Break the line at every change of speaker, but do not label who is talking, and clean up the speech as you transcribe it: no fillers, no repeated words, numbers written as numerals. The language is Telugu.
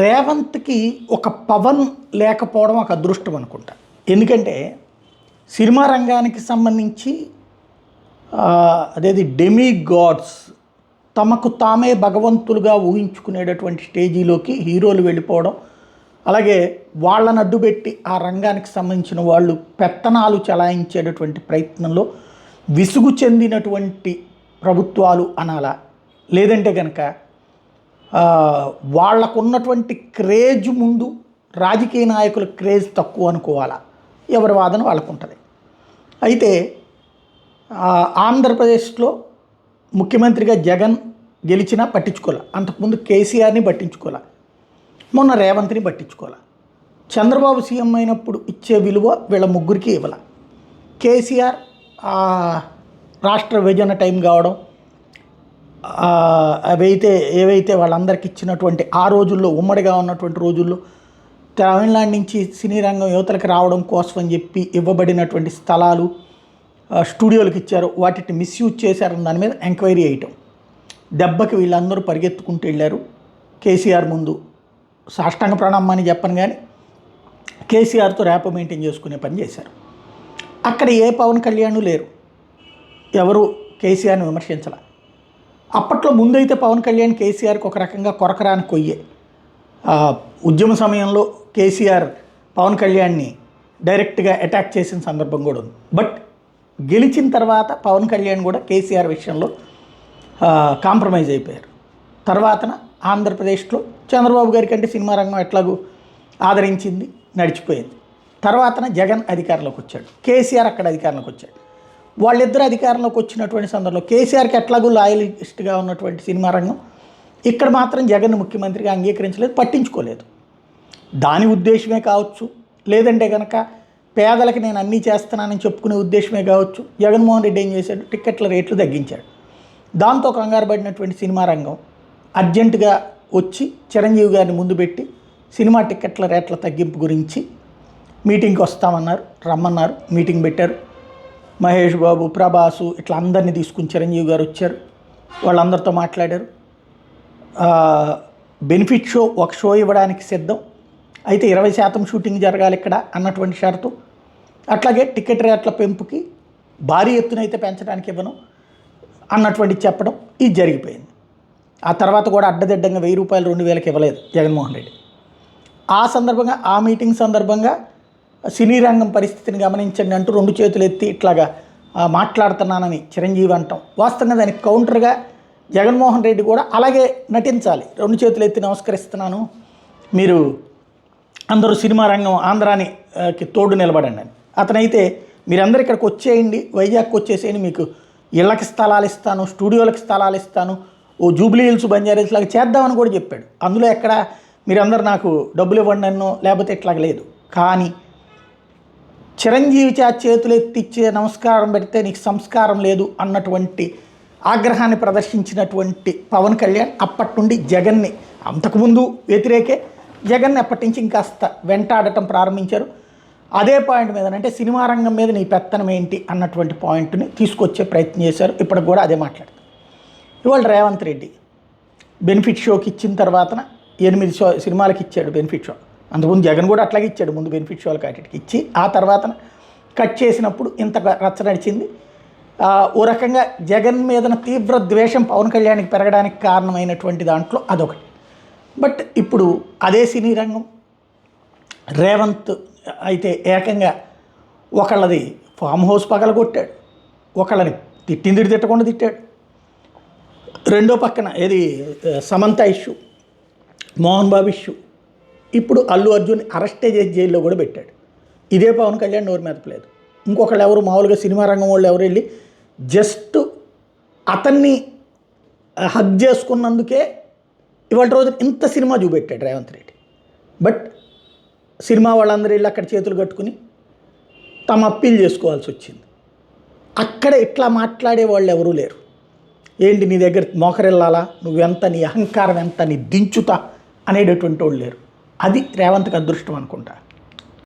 రేవంత్కి ఒక పవన్ లేకపోవడం ఒక అదృష్టం అనుకుంటా. ఎందుకంటే సినిమా రంగానికి సంబంధించి అదేది డెమీ గాడ్స్ తమకు తామే భగవంతులుగా ఊహించుకునేటటువంటి స్టేజీలోకి హీరోలు వెళ్ళిపోవడం, అలాగే వాళ్ళని అడ్డుపెట్టి ఆ రంగానికి సంబంధించిన వాళ్ళు పెత్తనాలు చలాయించేటటువంటి ప్రయత్నంలో విసుగు చెందినటువంటి ప్రభుత్వాలు అనాలా, లేదంటే కనుక వాళ్ళకున్నటువంటి క్రేజ్ ముందు రాజకీయ నాయకుల క్రేజ్ తక్కువ అనుకోవాలా, ఎవరి వాదన వాళ్ళకు ఉంటుంది. అయితే ఆంధ్రప్రదేశ్లో ముఖ్యమంత్రిగా జగన్ గెలిచినా పట్టించుకోలే, అంతకుముందు కేసీఆర్ని పట్టించుకోలే, మొన్న రేవంత్ని పట్టించుకోలే. చంద్రబాబు సీఎం అయినప్పుడు ఇచ్చే విలువ వీళ్ళ ముగ్గురికి ఇవ్వాల. కేసీఆర్ రాష్ట్ర విభజన టైం కావడం, ఏవైతే వాళ్ళందరికీ ఇచ్చినటువంటి ఆ రోజుల్లో ఉమ్మడిగా ఉన్నటువంటి రోజుల్లో తమిళనాడు నుంచి సినీ రంగం యువతలకు రావడం కోసం అని చెప్పి ఇవ్వబడినటువంటి స్థలాలు స్టూడియోలకు ఇచ్చారు, వాటిని మిస్యూజ్ చేశారని దాని మీద ఎంక్వైరీ చేయటం, దెబ్బకి వీళ్ళందరూ పరిగెత్తుకుంటూ వెళ్ళారు. కేసీఆర్ ముందు సాష్టాంగ ప్రణామని చెప్పను కానీ కేసీఆర్తో ర్యాపో మెయింటైన్ చేసుకునే పని చేశారు. అక్కడ ఏ పవన్ కళ్యాణ్ లేరు, ఎవరు కేసీఆర్ని విమర్శించాల. అప్పట్లో ముందైతే పవన్ కళ్యాణ్ కేసీఆర్కి ఒక రకంగా కొరకరాని కొయ్యే. ఉద్యమ సమయంలో కేసీఆర్ పవన్ కళ్యాణ్ని డైరెక్ట్గా అటాక్ చేసిన సందర్భం కూడా ఉంది. బట్ గెలిచిన తర్వాత పవన్ కళ్యాణ్ కూడా కేసీఆర్ విషయంలో కాంప్రమైజ్ అయిపోయారు. తర్వాతన ఆంధ్రప్రదేశ్లో చంద్రబాబు గారి కంటే సినిమా రంగం ఎట్లాగూ ఆదరించింది, నడిచిపోయింది. తర్వాతన జగన్ అధికారంలోకి వచ్చాడు, కేసీఆర్ అక్కడ అధికారంలోకి వచ్చాడు. వాళ్ళిద్దరు అధికారంలోకి వచ్చినటువంటి సందర్భంలో కేసీఆర్కి ఎట్లాగూ లాయలిస్ట్గా ఉన్నటువంటి సినిమా రంగం ఇక్కడ మాత్రం జగన్ ముఖ్యమంత్రిగా అంగీకరించలేదు, పట్టించుకోలేదు. దాని ఉద్దేశమే కావచ్చు, లేదంటే కనుక పేదలకి నేను అన్నీ చేస్తున్నానని చెప్పుకునే ఉద్దేశమే కావచ్చు. జగన్మోహన్ రెడ్డి ఏం చేశాడు, టిక్కెట్ల రేట్లు తగ్గించాడు. దాంతో కంగారు పడినటువంటి సినిమా రంగం అర్జెంటుగా వచ్చి చిరంజీవి గారిని ముందు పెట్టి సినిమా టిక్కెట్ల రేట్ల తగ్గింపు గురించి మీటింగ్కి వస్తామన్నారు, రమ్మన్నారు, మీటింగ్ పెట్టారు. మహేష్ బాబు, ప్రభాసు ఇట్లా అందరినీ తీసుకుని చిరంజీవి గారు వచ్చారు, వాళ్ళందరితో మాట్లాడారు. బెనిఫిట్ షో ఒక షో ఇవ్వడానికి సిద్ధం, అయితే 20% షూటింగ్ జరగాలి ఇక్కడ అన్నటువంటి షరతు. అట్లాగే టికెట్ రేట్ల పెంపుకి భారీ ఎత్తున అయితే పెంచడానికి ఇవ్వను అన్నటువంటి చెప్పడం, ఇది జరిగిపోయింది. ఆ తర్వాత కూడా అడ్డదిడ్డంగా 1000 రూపాయలు 2000కి ఇవ్వలేదు జగన్మోహన్ రెడ్డి. ఆ సందర్భంగా ఆ మీటింగ్ సందర్భంగా సినీ రంగం పరిస్థితిని గమనించండి అంటూ 2 చేతులు ఎత్తి ఇట్లాగా మాట్లాడుతున్నానని చిరంజీవి అంటాం. వాస్తవంగా దానికి కౌంటర్గా జగన్మోహన్ రెడ్డి కూడా అలాగే నటించాలి, 2 చేతులు ఎత్తి నమస్కరిస్తున్నాను, మీరు అందరూ సినిమా రంగం ఆంధ్రానికి తోడు నిలబడండి అని. అతనైతే మీరందరూ ఇక్కడికి వచ్చేయండి, వైజాగ్కి వచ్చేసేయండి, మీకు ఇళ్ళకి స్థలాలు ఇస్తాను, స్టూడియోలకు స్థలాలు ఇస్తాను, ఓ జూబ్లీ హిల్స్ బంజారా లాగా చేద్దామని కూడా చెప్పాడు. అందులో ఎక్కడ మీరందరూ నాకు డబ్బులు ఇవ్వండి అన్నో లేకపోతే ఇట్లాగ లేదు. కానీ చిరంజీవి చేతులు ఎత్తిచ్చే నమస్కారం పెడితే నీకు సంస్కారం లేదు అన్నటువంటి ఆగ్రహాన్ని ప్రదర్శించినటువంటి పవన్ కళ్యాణ్ అప్పటి నుండి జగన్ని, అంతకుముందు వ్యతిరేకే, జగన్ని అప్పటి నుంచి ఇంకాస్త వెంటాడటం ప్రారంభించారు. అదే పాయింట్ మీద, అంటే సినిమా రంగం మీద నీ పెత్తనం ఏంటి అన్నటువంటి పాయింట్ని తీసుకొచ్చే ప్రయత్నం చేశారు. ఇప్పటికి కూడా అదే మాట్లాడతారు. ఇవాళ రేవంత్ రెడ్డి బెనిఫిట్ షోకి ఇచ్చిన తర్వాత 8 సినిమాలకి ఇచ్చాడు బెనిఫిట్ షో. అంతకుముందు జగన్ కూడా అట్లాగే ఇచ్చాడు, ముందు బెనిఫిట్ షోలకి వాటికి ఇచ్చి ఆ తర్వాత కట్ చేసినప్పుడు ఇంత రచ్చ నడిచింది. ఓ రకంగా జగన్ మీదన తీవ్ర ద్వేషం పవన్ కళ్యాణ్కి పెరగడానికి కారణమైనటువంటి దాంట్లో అదొకటి. బట్ ఇప్పుడు అదే సినీ రంగం రేవంత్ అయితే ఏకంగా ఒకళ్ళది ఫామ్ హౌస్ పగలగొట్టాడు, ఒకళ్ళని తిట్టకుండా తిట్టాడు. రెండో పక్కన ఏది సమంత ఇష్యూ, మోహన్ బాబు ఇష్యూ, ఇప్పుడు అల్లు అర్జున్ అరెస్టే చేసి జైల్లో కూడా పెట్టాడు. ఇదే పవన్ కళ్యాణ్ నోరు మెదపలేదు. ఇంకొకళ్ళు ఎవరు మామూలుగా సినిమా రంగం వాళ్ళు ఎవరు వెళ్ళి జస్ట్ అతన్ని హగ్ చేసుకున్నందుకే ఇవాళ రోజు ఇంత సినిమా చూపెట్టాడు రేవంత్ రెడ్డి. బట్ సినిమా వాళ్ళందరూ వెళ్ళి అక్కడ చేతులు కట్టుకుని తమ అప్పీల్ చేసుకోవాల్సి వచ్చింది. అక్కడ ఇట్లా మాట్లాడే వాళ్ళు ఎవరూ లేరు. ఏంటి నీ దగ్గర మోకరెళ్ళాలా, నువ్వెంత, నీ అహంకారం ఎంత, నీ దించుతా అనేటటువంటి వాళ్ళు లేరు. అది రేవంత్కి అదృష్టం అనుకుంటా.